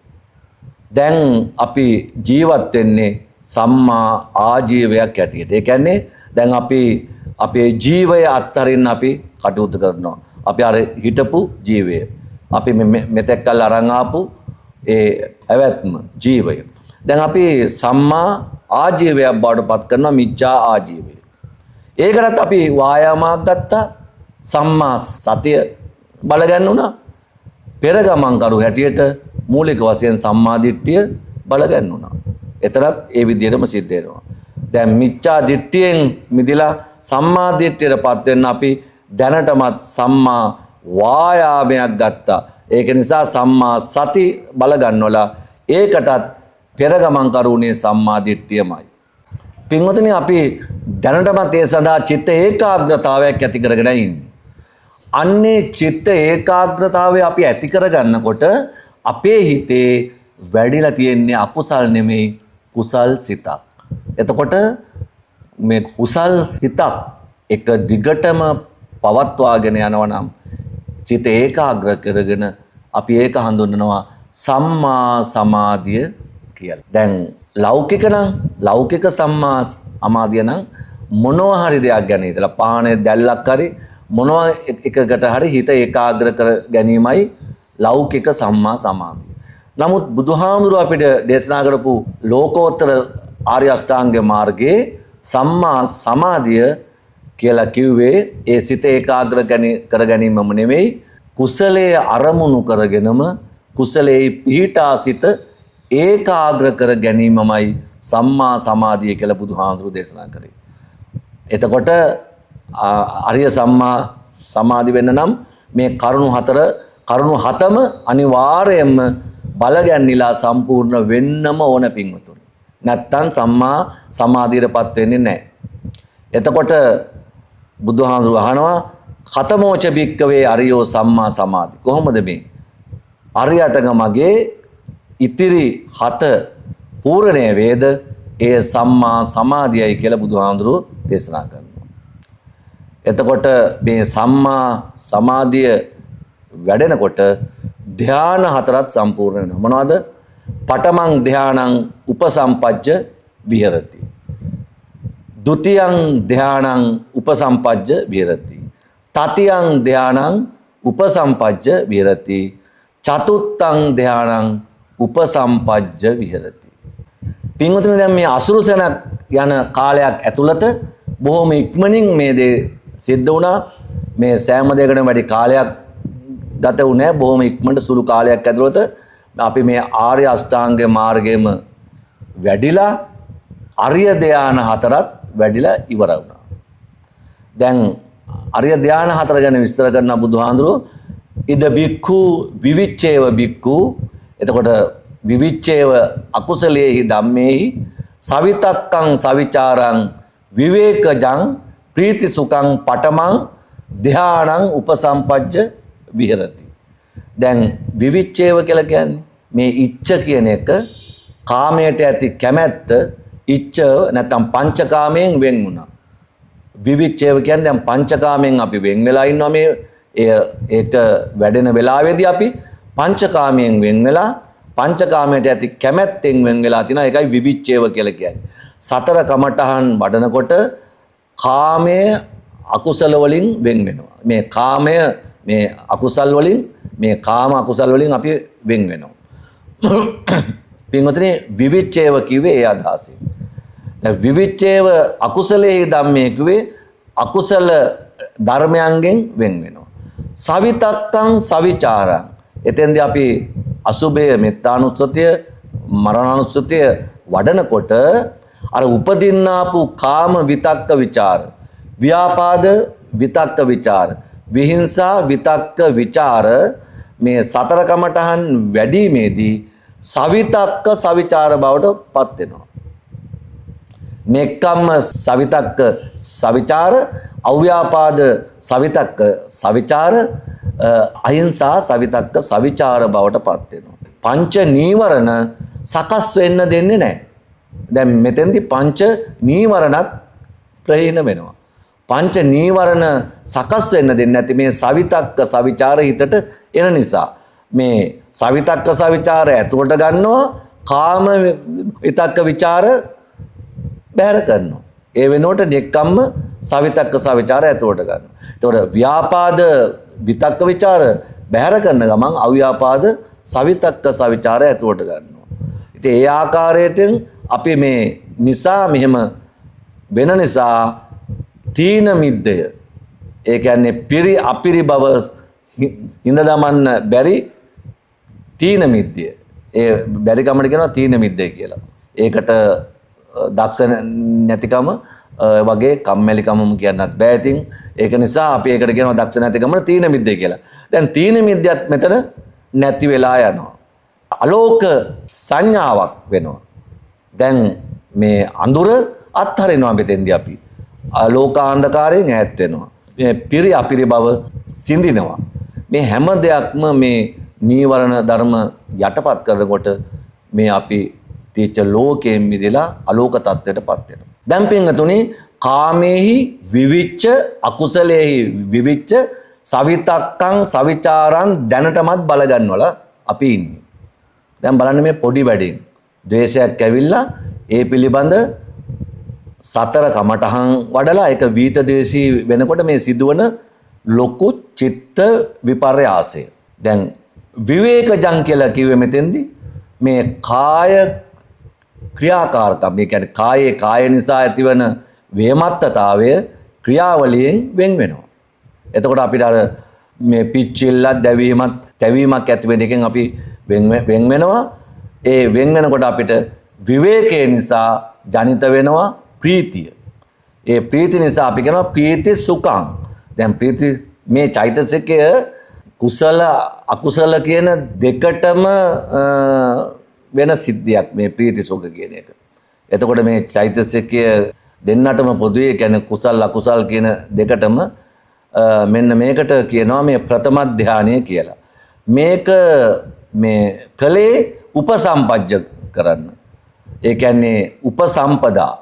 දැන් අපි ජීවත් වෙන්නේ සම්මා ආජීවයක් ඇටියට. ඒ කියන්නේ දැන් අපි අපේ ජීවය අත්හරින්න අපි කටයුතු කරනවා. අපි අර හිටපු ජීවය. අපි මෙතෙක් කල් අරන් ආපු ඒ ඇවැත්ම ජීවය. දැන් අපි සම්මා ආජීවයක් බවට පත් කරනවා මිච්ඡා ආජීවය. ඒකටත් අපි වායාමයක් ගත්තා. සම්මා සතිය බලගන්නුණා. පෙරගමන් කරු හැටියට මූලික වශයෙන් සම්මා දිට්ඨිය බලගන්නුණා. එතරම් ඒ විදිහටම සිද්ධ වෙනවා. දැන් මිච්ඡා දිට්ඨියෙන් මිදලා සම්මා දිට්ඨියටපත් වෙන්න අපි දැනටමත් සම්මා වායාමයක් ගත්තා. ඒක නිසා සම්මා සති බලගන්නවලා ඒකටත් පෙරගමන් කරුණේ සම්මා දිට්ඨියමයි. පින්වතුනි අපි දැනටමත් ඒ සඳහා චිත්ත ඒකාග්‍රතාවයක් ඇති කරගෙන ඉන්නේ. අන්නේ චිත්ත ඒකාග්‍රතාවය අපි ඇති කරගන්නකොට අපේ හිතේ වැඩිලා තියෙන්නේ අකුසල් නෙමෙයි කුසල් සිතක්. එතකොට මේ කුසල් සිතක් එක දිගටම පවත්වාගෙන යනවා නම් සිත ඒකාග්‍ර කරගෙන අපි ඒක හඳුන්වනවා සම්මා සමාධිය කියලා. දැන් ලෞකික සම්මා සමාධිය නම් මොනවා හරි දෙයක් ගැන හිතලා පහනේ දැල්ලක් හරි මොනවා එකකට හරි හිත ඒකාග්‍ර කර ගැනීමයි ලෞකික සම්මා සමාධිය. නමුත් බුදුහාමුදුරුව අපිට දේශනා කරපු ලෝකෝත්තර ආර්ය අෂ්ටාංග මාර්ගයේ සම්මා සමාධිය කියලා කිව්වේ ඒ සිත ඒකාග්‍ර කර ගැනීමම නෙවෙයි කුසලයේ අරමුණු කරගෙනම කුසලයේ පිහිටා සිත ඒකාග්‍ර කර ගැනීමමයි සම්මා සමාධිය කියලා බුදුහාමුදුරුව දේශනා කරේ. එතකොට අරිය සම්මා සමාධි වෙන්න නම් මේ කරුණු හතම අනිවාර්යයෙන්ම බලගැන්නිලා සම්පූර්ණ වෙන්නම ඕන පින්වතුනි. නැත්තම් සම්මා සමාධියටපත් වෙන්නේ නැහැ. එතකොට බුදුහාමුදුරුවෝ අහනවා කතමෝච භික්කවේ අරියෝ සම්මා සමාධි. කොහොමද මේ අරියටග මගේ ඉතිරි 7 පූර්ණේ වේද ඒ සම්මා සමාධියයි කියලා බුදුහාමුදුරුවෝ දේශනා කරනවා. එතකොට මේ සම්මා සමාධිය වැඩෙනකොට ධ්‍යාන 4ක් සම්පූර්ණ වෙනවා. මොනවද? පඨමං ධ්‍යානං උපසම්පජ්ජ විහෙරති. ဒုတိယං ධ්‍යානං උපසම්පජ්ජ විහෙරති. තතියං ධ්‍යානං උපසම්පජ්ජ විහෙරති. චතුත්තං ධ්‍යානං උපසම්පජ්ජ විහෙරති. පින්වතුනි දැන් මේ අසුරුසනක් යන කාලයක් ඇතුළත බොහොම ඉක්මනින් මේ දේ සිද්ධ වුණා. මේ සෑම දෙයකටම වැඩි කාලයක් ගත වුණේ නැහැ. බොහොම ඉක්මනට සුළු කාලයක් ඇතුළත අපි මේ ආර්ය අෂ්ටාංග මාර්ගයේම වැඩිලා අරිය ධ්‍යාන 4ත් වැඩිලා ඉවර වුණා. දැන් අරිය ධ්‍යාන 4 ගැන විස්තර කරන බුදුහාඳුරෝ ඉද බික්ඛු විවිච්ඡේව බික්ඛු. එතකොට විවිච්ඡේව අකුසලයේහි ධම්මේහි සවිතක්කං සවිචාරං විවේකජං ප්‍රීති සුඛං පඨමං ධ්‍යානං උපසම්පජ්ජ විහෙරති. දැන් විවිච්ඡේව කියලා කියන්නේ මේ ඉච්ඡ කියන එක කාමයට ඇති කැමැත්ත ඉච්ඡ නැත්නම් පංචකාමයෙන් වෙන් වුණා. විවිච්ඡේව කියන්නේ දැන් පංචකාමයෙන් අපි වෙන් වෙලා ඉන්නවා. මේ ඒක වැඩෙන වෙලාවේදී අපි පංචකාමයෙන් වෙන් වෙලා පංචකාමයට ඇති කැමැත්තෙන් වෙන් වෙලා තිනවා. ඒකයි විවිච්ඡේව කියලා කියන්නේ. සතර කමඨහන් වඩනකොට කාමයේ අකුසල වලින් වෙන් වෙනවා. මේ කාමය මේ අකුසල් වලින් මේ කාම අකුසල් වලින් අපි වෙන් වෙනවා. පින්වතුනි විවිච්ඡේව කිව්වේ ඒ අදහසින්. දැන් විවිච්ඡේව අකුසලයේ ධම්මයේ කිව්වේ අකුසල ධර්මයන්ගෙන් වෙන් වෙනවා. සවිතක්කං සවිචාරං. එතෙන්දී අපි අසුභය මෙත්තානුස්සතිය මරණානුස්සතිය වඩනකොට අර උපදින්නාපු කාම විතක්ක විචාර, ව්‍යාපාද විතක්ක විචාර, විහිංසා විතක්ක විචාර මේ සතර කමඨහන් වැඩිමේදී සවිතක්ක සවිචාර බවට පත් වෙනවා. නෙක්ඛම්ම සවිතක්ක සවිචාර, අව්‍යාපාද සවිතක්ක සවිචාර, අහිංසා සවිතක්ක සවිචාර බවට පත් වෙනවා. පංච නීවරණ සකස් වෙන්න දෙන්නේ නැහැ. දැන් මෙතෙන්දී පංච නීවරණත් ප්‍රහීන වෙනවා. පංච නීවරණ සකස් වෙන්න දෙන්නේ නැති මේ සවිතක්ක සවිචාර හිතට එන නිසා මේ සවිතක්ක සවිචාර ඇතුළට ගන්නවා, කාම විතක්ක විචාර බැහැර කරනවා. ඒ වෙනුවට නෙක්ඛම්ම සවිතක්ක සවිචාර ඇතුළට ගන්නවා. එතකොට ව්‍යාපාද විතක්ක විචාර බැහැර කරන ගමන් අව්‍යාපාද සවිතක්ක සවිචාර ඇතුළට ගන්නවා. ඉතින් ඒ ආකාරයෙන් අපි මේ නිසා මෙහෙම වෙන නිසා තීන මිද්දය, ඒ කියන්නේ පිරි අපිරි බව හිඳ දමන්න බැරි තීන මිද්දය. ඒ බැරි කමකට කියනවා තීන මිද්දය කියලා. ඒකට දක්ෂ නැතිකම වගේ කම්මැලිකමම කියන්නත් බෑ. ඉතින් ඒක නිසා අපි ඒකට කියනවා දක්ෂ නැතිකම තීන මිද්දය කියලා. දැන් තීන මිද්දයත් මෙතන නැති වෙලා යනවා. අලෝක සංඥාවක් වෙනවා. දැන් මේ අඳුර අත්හරිනවා මෙතෙන්දී අපි. ලෝකාන්ධකාරයෙන් ඈත් වෙනවා. මේ පිරි අපිරි බව සිඳිනවා. මේ හැම දෙයක්ම මේ නීවරණ ධර්ම යටපත් කරනකොට මේ අපි තීච ලෝකයෙන් මිදලා අලෝක තත්ත්වයටපත් වෙනවා. දැන් පින්තුනි කාමේහි විවිච්ඡ අකුසලේහි විවිච්ඡ සවිතක්කං සවිචාරං දැනටමත් බල ගන්නවලා අපි ඉන්නේ. දැන් බලන්න මේ පොඩි වැඩින් ද්වේෂයක් ඇවිල්ලා ඒ පිළිබඳ සතර කමඨහන් වඩලා ඒක වීත දේශී වෙනකොට මේ සිදුවන ලොකු චිත්ත විපර්යාසය. දැන් විවේකජං කියලා කිව්වේ මෙතෙන්දී මේ කාය ක්‍රියාකාරකම්, මේ කියන්නේ කායේ කාය නිසා ඇතිවන වේමත්තතාවය ක්‍රියාවලියෙන් වෙන් වෙනවා. එතකොට අපිට අර මේ පිච්චිල්ලක් දැවීමක් තැවීමක් ඇති වෙන එකෙන් අපි වෙන් වෙනවා. ඒ වෙන් වෙනකොට අපිට විවේකයේ නිසා ජනිත වෙනවා ප්‍රීතිය. ඒ ප්‍රීති නිසා අපි කියනවා ප්‍රීති සුඛං. දැන් ප්‍රීති මේ චෛතසිකය කුසල අකුසල කියන දෙකටම වෙන සිද්ධියක් මේ ප්‍රීති සුඛ කියන එක. එතකොට මේ චෛතසිකය දෙන්නටම පොදුවේ කියන්නේ කුසල අකුසල් කියන දෙකටම මෙන්න මේකට කියනවා මේ ප්‍රථම ධානය කියලා. මේක මේ කලේ උපසම්පජ්ජ කරන්න. ඒ කියන්නේ උපසම්පදා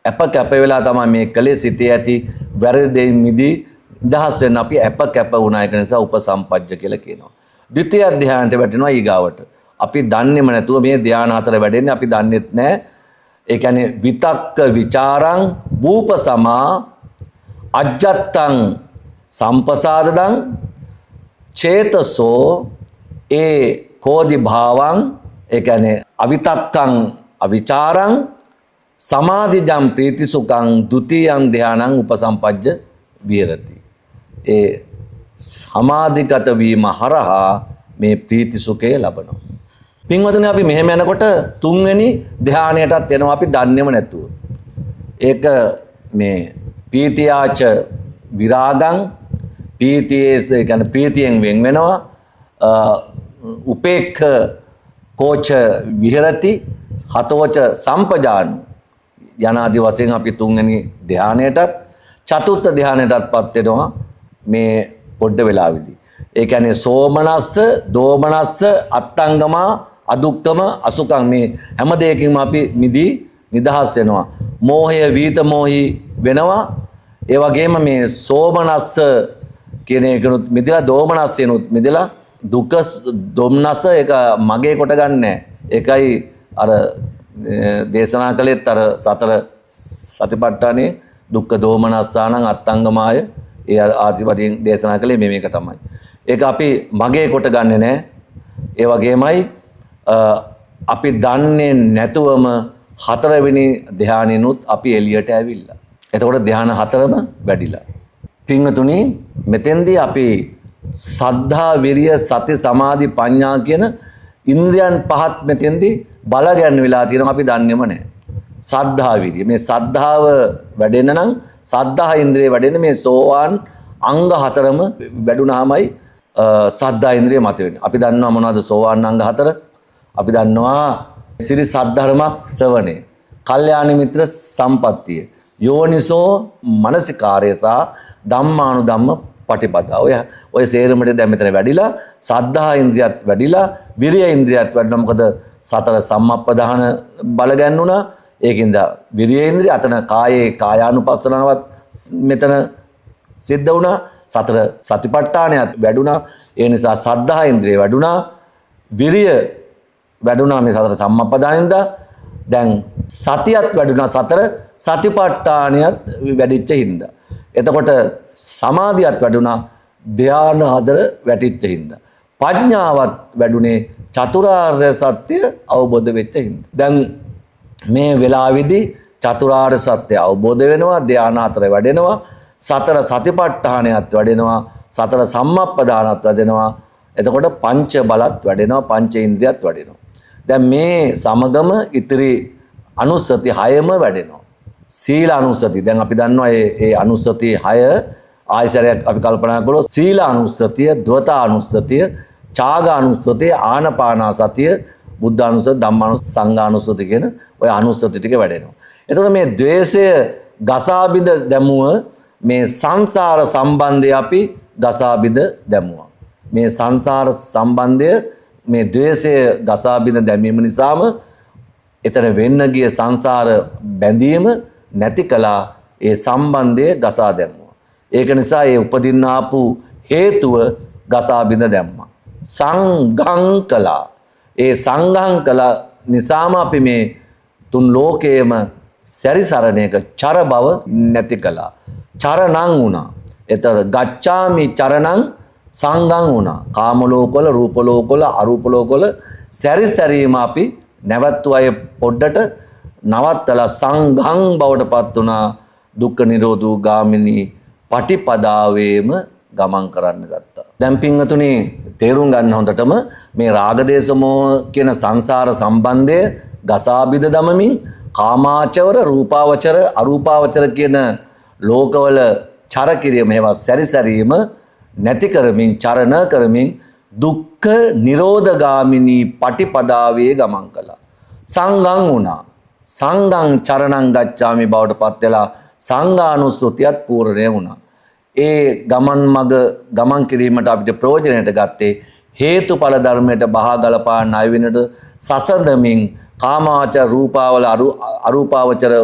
අප කැප වෙලා තමයි මේ කලේ සිටේ ඇති වැරදි දෙයින් මිදී නිදහස් වෙන්න අපි අප කැප වුණා. ඒක නිසා උපසම්පජ්ජ කියලා කියනවා. ද්විතීය ධ්‍යානයට වැටෙනවා ඊගාවට. අපි දන්නේම නැතුව මේ ධ්‍යාන හතර වැඩෙන්නේ අපි දන්නෙත් නැහැ. ඒ කියන්නේ විතක්ක විචාරං වූපසමා අජ්ජත්තං සම්පසාදදං චේතසෝ ඒ කෝදි භාවං ඒ කියන්නේ අවිතක්කං අවිචාරං සමාධිජං ප්‍රීතිසුඛං ဒ ුතියං ධානං උපසම්පජ්ජ විහෙරති. ඒ සමාධිගත වීම හරහා මේ ප්‍රීතිසුඛය ලබනවා. පින්වතුනි අපි මෙහෙම යනකොට තුන්වෙනි ධානයටත් එනවා අපි දන්නේම නැතුව. ඒක මේ පීතියාච විරාගං පීතියේ ඒ කියන්නේ ප්‍රීතියෙන් වෙන් වෙනවා. උපේක්ඛ කෝච විහෙරති හතෝච සම්පජානු යනාදි වශයෙන් අපි තුන්වෙනි ධානයටත් චතුර්ථ ධානයටත්පත් වෙනවා මේ පොඩ්ඩ වෙලාවේදී. ඒ කියන්නේ සෝමනස්ස දෝමනස්ස අත්තංගමා අදුක්කම අසුකං මේ හැම දෙයකින්ම අපි මිදී නිදහස් වෙනවා. මෝහය වීත මෝහි වෙනවා. ඒ වගේම මේ සෝමනස්ස කියන එකනොත් මිදලා දෝමනස්සෙනොත් මිදලා දුක දොම්නස එක මගේ කොට ගන්නෑ. ඒකයි අර දේශනා කළෙත් අර සතර සතිපට්ඨානේ දුක්ඛ දෝමනස්සානං අත්තංගමාය ඒ ආදිවදින් දේශනා කළේ මේක තමයි. ඒක අපි මගේ කොට ගන්නෙ නෑ. ඒ වගේමයි අපි දන්නේ නැතුවම හතරවෙනි ධානයෙනුත් අපි එළියට ඇවිල්ලා. එතකොට ධාන හතරම වැඩිලා. පින්වතුනි මෙතෙන්දී අපි සද්ධා විරිය සති සමාධි ප්‍රඥා කියන ඉන්ද්‍රියන් පහත් මෙතෙන්දී බල ගන්න වෙලා තියෙනවා අපි දන්නේම නැහැ. සද්ධා විරිය මේ සද්ධාව වැඩෙන්න නම් සද්ධා ඉන්ද්‍රිය වැඩෙන්න මේ සෝවාන් අංග හතරම වැඩුණාමයි සද්ධා ඉන්ද්‍රිය මත වෙන්නේ. අපි දන්නවා මොනවද සෝවාන් අංග හතර? අපි දන්නවා සිරි සද්ධර්ම ශ්‍රවණය, කල්යාණ මිත්‍ර සම්පත්තිය, යෝනිසෝ මනසිකාරය සහ ධම්මානුධම්ම පටිපදා. ඔය සේරමට දැන් මෙතන වැඩිලා සද්ධා ඉන්ද්‍රියත් වැඩිලා විරිය ඉන්ද්‍රියත් වැඩිලා. මොකද සතර සම්මප්පදාන බල ගන්නුණා. ඒකින්ද විරිය ඉන්ද්‍රිය අතන කායේ කායානුපස්සනාවත් මෙතන සිද්ධ වුණා. සතර සතිපට්ඨානයත් වැඩුණා. ඒ නිසා සද්ධා ඉන්ද්‍රිය වැඩුණා, විරිය වැඩුණා මේ සතර සම්මප්පදානෙන්ද. දැන් සතියත් වැඩුණා සතර සතිපට්ඨානයත් වැඩිච්ච හින්දා. එතකොට සමාධියත් වැඩුණා ධ්‍යාන හතර වැටිච්ච හින්දා. ප්‍රඥාවත් වැඩුණේ චතුරාර්ය සත්‍ය අවබෝධ වෙච්ච හින්දා. දැන් මේ වෙලාවේදී චතුරාර්ය සත්‍ය අවබෝධ වෙනවා, ධ්‍යාන හතර වැඩෙනවා, සතර සතිපට්ඨානයත් වැඩෙනවා, සතර සම්මප්පදානත් වැඩෙනවා. එතකොට පංච බලත් වැඩෙනවා, පංච ඉන්ද්‍රියත් වැඩෙනවා. දැන් මේ සමගම ඉතිරි අනුස්සති 6ම වැඩෙනවා. සීල අනුස්සති දැන් අපි දන්නවා ඒ අනුස්සති 6 ආයසරයක් අපි කල්පනා කළොත් සීල අනුස්සතිය, ධ්වත අනුස්සතිය, ඡාග අනුස්සතිය, ආනපානසතිය, බුද්ධ අනුස්සතිය, ධම්මානුස්සතිය, සංඝානුස්සතිය කියන ඔය අනුස්සති ටික වැඩෙනවා. එතකොට මේ ද්වේෂය ගසාබිඳ දැමුව මේ සංසාර සම්බන්ධය අපි ගසාබිඳ දැමුවා. මේ සංසාර සම්බන්ධය මේ ද්වේෂය ගසාබිඳ දැමීම නිසාම එතන වෙන්න ගිය සංසාර බැඳීම නැති කළා. ඒ සම්බන්ධය ගසා දැම්මා. ඒක නිසා ඒ උපදින්න ආපු හේතුව ගසා බිඳ දැම්මා. සංඝං කළා. ඒ සංඝං කළා නිසාම අපි මේ තුන් ලෝකයේම සැරිසරණයක චර බව නැති කළා. චරණං වුණා. එතන ගච්ඡාමි චරණං සංඝං වුණා. කාම ලෝකවල, රූප ලෝකවල, අරූප ලෝකවල සැරිසරීම අපි නැවත්තු අය පොඩ්ඩට නවත්තලා සංඝං බවට පත් වුණා. දුක්ඛ නිරෝධෝ ගාමිනී පටිපදාවේම ගමන් කරන්න ගත්තා. දැන් පින්වතුනි තේරුම් ගන්න හොඳටම මේ රාග දේශ මොහ කියන සංසාර සම්බන්ධය ගසාබිද දමමින් කාමාචර, රූපාවචර, අරූපාවචර කියන ලෝකවල චර කිරීම ඒවා සැරිසරීම නැති කරමින් චරණ කරමින් දුක්ඛ නිරෝධගාමිනී පටිපදාවේ ගමන් කළා. සංඝං වුණා. සංඝං චරණං ගච්ඡාමි බවට පත් වෙලා සංඝානුස්සතියත් පූර්ණය වුණා. ඒ ගමන් මග ගමන් කිරීමට අපිට ප්‍රයෝජනයට ගත්තේ හේතුඵල ධර්මයට බහා ගලපා ණය වෙනට සසඳමින් කාමාවචර රූපාවල අරූපාවචර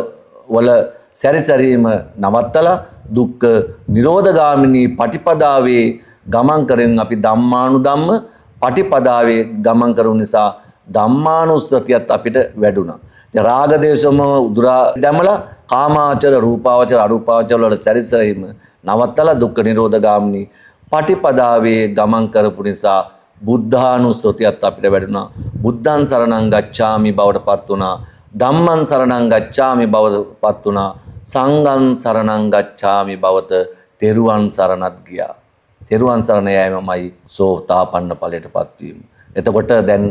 වල සැරිසැරීම නවත්තලා දුක්ඛ නිරෝධගාමිනී පටිපදාවේ ගමන් කරමින් අපි ධම්මානුධම්ම පටිපදාවේ ගමන් කරු නිසා ධම්මානුස්සතියත් අපිට වැඩුණා. දැන් රාග දේශම උදුරා දැමලා කාමාවචර රූපාවචර අරූපාවචර වල සැරිසැරීම නවත්තලා දුක්ඛ නිරෝධගාමිනී පටිපදාවේ ගමන් කරපු නිසා බුද්ධානුස්සතියත් අපිට වැඩුණා. බුද්ධං සරණං ගච්ඡාමි බවට පත් වුණා. ධම්මං සරණං ගච්ඡාමි බවට පත් වුණා. සංඝං සරණං ගච්ඡාමි බවට තෙරුවන් සරණත් ගියා. තෙරුවන් සරණ යෑමමයි සෝතාපන්න ඵලයටපත් වීම. එතකොට දැන්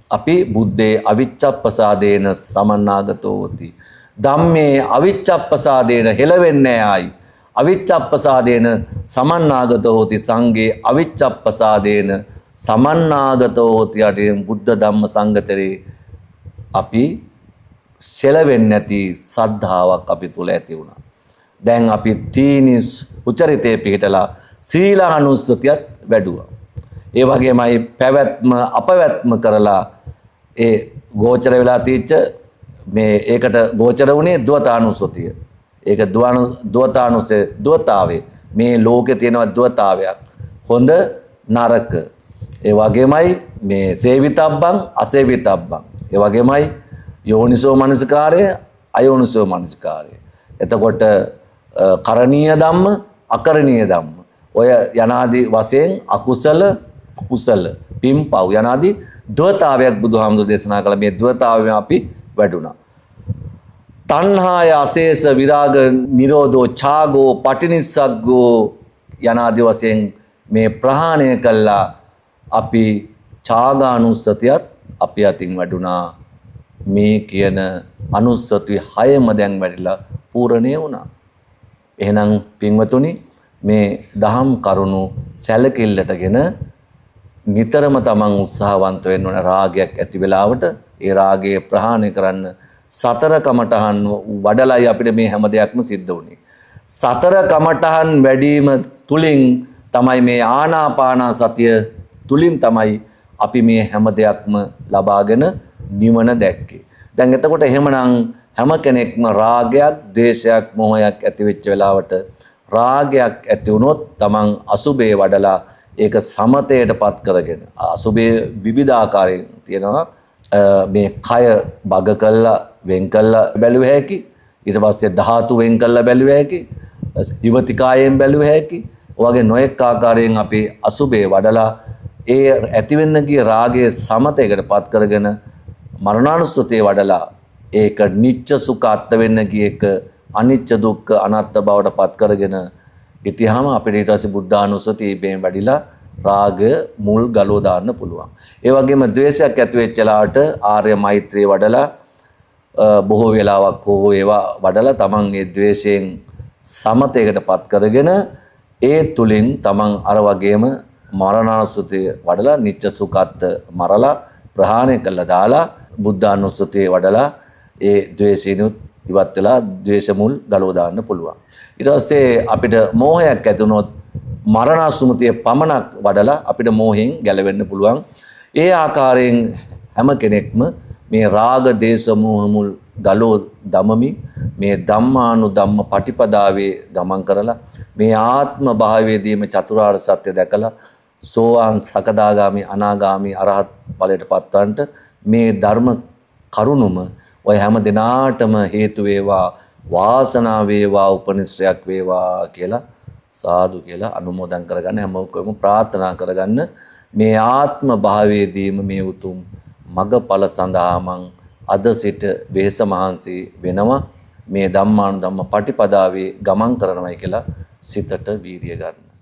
අපි බුද්දේ අවිච්ඡප්පසාදේන සමන්නාගතෝ hoti. ධම්මේ අවිච්ඡප්පසාදේන හෙළවෙන්නේ ආයි. අවිච්ඡප්පසාදේන සමන්නාගතෝ hoti. සංඝේ අවිච්ඡප්පසාදේන සමන්නාගතෝ hoti. යටින් බුද්ධ ධම්ම සංඝතරේ අපි සෙලවෙන්නේ නැති සද්ධාාවක් අපි තුල ඇති වුණා. දැන් අපි තීනි උචරිතේ පිටලා සීලානුස්සතියත් වැඩුවා. ඒ වගේමයි පැවැත්ම අපවැත්ම කරලා ඒ ගෝචර වෙලා තීච්ච මේ ඒකට ගෝචර වුණේ ද්වතානුස්සතිය. ඒක ද්වතානුස්සය ද්වතාවේ මේ ලෝකේ තියෙන ද්වතාවයක්. හොඳ නරක. ඒ වගේමයි මේ සේවිතබ්බං අසේවිතබ්බං. ඒ වගේමයි යෝනිසෝ මනසිකාරය අයෝනිසෝ මනසිකාරය. එතකොට කරණීය ධම්ම අකරණීය ධම්ම. ඔය යනාදී වශයෙන් අකුසල කුසල පින්පව් යනාදී ද්වතාවයක් බුදුහාමුදුරේ දේශනා කළ මේ ද්වතාවයෙන් අපි වැඩුණා. තණ්හාය අශේෂ විරාග නිරෝධෝ ඡාගෝ පටිනිස්සග්ගෝ යනාදී වශයෙන් මේ ප්‍රහාණය කළා. අපි ඡාගානුස්සතියත් අපි අතින් වැඩුණා. මේ කියන අනුස්සති 6ම දැන් වැඩිලා පූර්ණේ වුණා. එහෙනම් පින්වතුනි මේ දහම් කරුණු සැලකිල්ලටගෙන නිතරම තමන් උත්සාහවන්ත වෙන්න ඕන. රාගයක් ඇති වෙලාවට ඒ රාගය ප්‍රහාණය කරන්න සතර කමඨහන් වඩලයි අපිට මේ හැම දෙයක්ම සිද්ධ වුණේ. සතර කමඨහන් වැඩිම තුලින් තමයි මේ ආනාපාන සතිය තුලින් තමයි අපි මේ හැම දෙයක්ම ලබාගෙන නිවන දැක්කේ. දැන් එතකොට එහෙමනම් හැම කෙනෙක්ම රාගයක්, ද්වේෂයක්, මොහයක් ඇති වෙච්ච වෙලාවට රාගයක් ඇති වුණොත් තමන් අසුබේ වඩලා ඒක සමතයටපත් කරගෙන අසුබේ විවිධාකාරයෙන් තියෙනවා. මේ කය බග කළා වෙන් කළා බැලුව හැකි. ඊට පස්සේ ධාතු වෙන් කළා බැලුව හැකි. ඉවතිකායෙන් බැලුව හැකි. ඔයගේ නොඑක් ආකාරයෙන් අපි අසුබේ වඩලා ඒ ඇතිවෙන්න ගිය රාගයේ සමතයකටපත් කරගෙන මරණානුස්සතිය වඩලා ඒක නිච්ච සුඛ අත්ත වෙන්න ගිය එක අනිච්ච දුක්ඛ අනාත්ම බවට පත් කරගෙන ඉතිහාම අපිට ඊට පස්සේ බුද්ධානුස්සතිය ඉබේම වැඩිලා රාග මුල් ගලව දාන්න පුළුවන්. ඒ වගේම ද්වේෂයක් ඇති වෙච්ච ලාට ආර්ය මෛත්‍රිය වඩලා බොහෝ වෙලාවක් හෝ ඒවා වඩලා තමන් මේ ද්වේෂයෙන් සමතයකටපත් කරගෙන ඒ තුලින් තමන් අර වගේම මරණානුස්සතිය වඩලා නිච්ච සුඛත් මරලා ප්‍රහාණය කළා දාලා බුද්ධානුස්සතිය වඩලා ඒ ද්වේෂිනුත් ඉවත් වෙලා ද්වේෂ මුල් ගලව දාන්න පුළුවන්. ඊට පස්සේ අපිට මෝහයක් ඇති වුණොත් මරණාසුමතිය පමණක් වඩලා අපිට මෝහෙන් ගැලවෙන්න පුළුවන්. ඒ ආකාරයෙන් හැම කෙනෙක්ම මේ රාග දේශ මෝහ මුල් ගලව දමමි මේ ධම්මානුධම්ම පටිපදාවේ ගමන් කරලා මේ ආත්ම භාවයේදීම චතුරාර්ය සත්‍ය දැකලා සෝවාන් සකදාගාමි අනාගාමි අරහත් ඵලයට පත්වන්නට මේ ධර්ම කරුණුම ඔය හැම දිනාටම හේතු වේවා වාසනාව වේවා උපනිශ්‍රයක් වේවා කියලා සාදු කියලා අනුමෝදන් කරගන්න හැමෝකම ප්‍රාර්ථනා කරගන්න. මේ ආත්ම භාවයේදීම මේ උතුම් මගඵල සඳහා මං අද සිට වෙහෙස මහන්සි වෙනවා. මේ ධම්මානුධම්ම පටිපදාවේ ගමන් කරනවායි කියලා සිතට වීරිය ගන්න.